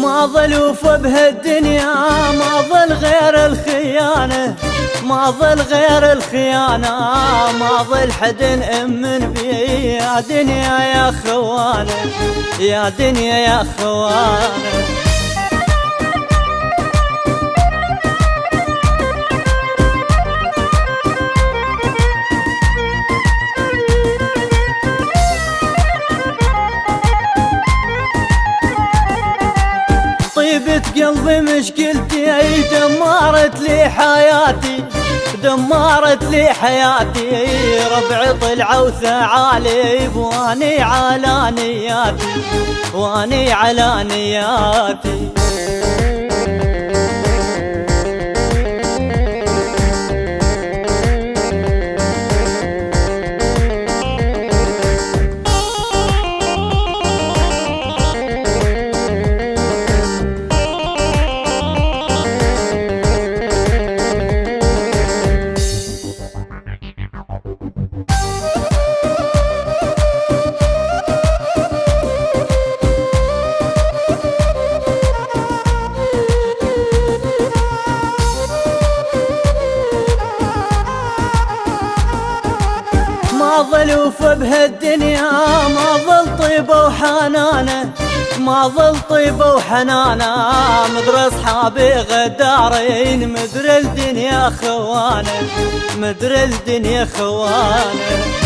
ما ظل وفى بهالدنيا، ما ظل غير الخيانة، ما ظل غير الخيانة، ما ظل حد أمن بي يا دنيا يا خوانة، يا دنيا يا خوانة. طيبة قلبي مشكلتي دمرت لي حياتي، دمرت لي حياتي، ربعي طلعوا ثعالب واني على نياتي، واني على نياتي. ما ظل وفى بهالدنيا، ما ظل طيبة وحنانة، ما ظل طيبة وحنانة، مدر اصحابي غدارين، مدر الدنيا خوانة، مدر الدنيا خوانة.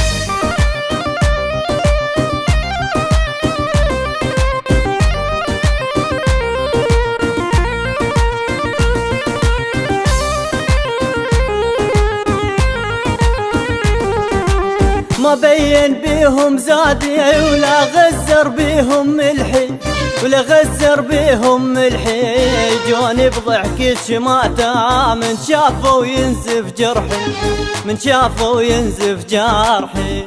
ما بين بيهم زادي ولا غزر بيهم ملحي، ولا غزر بيهم ملحي، جوني بضحك الشماتة من شافوا ينزف جرحي، من شافوا ينزف جرحي.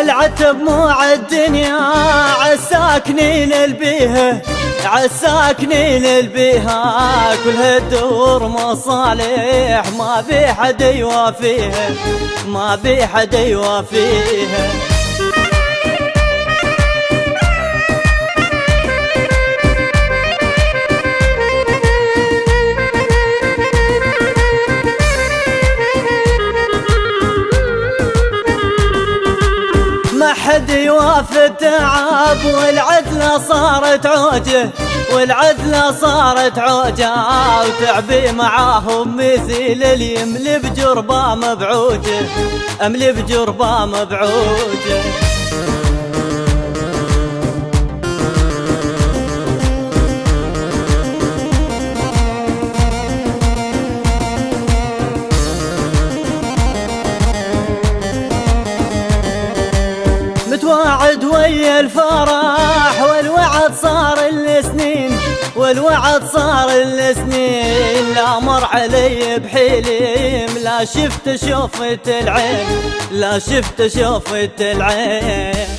العتب مو عالدنيا عالساكنين البيها، عالساكنين البيها، كلها تدور مصالح ما بي حد يوافيها، ما بي حد يوافيها. ما حد يوافي التعب والعدلة صارت عوجه، والعدلة صارت عوجه، وتعبي معاهم مثيل اللي يملي بجربة مبعوجه، املي بجربة مبعوجه. متواعد ويا الفرح والوعد صار السنين، والوعد صار السنين، لا مر علي بحليم، لا شفت شوفة العين، لا شفت شوفة العين.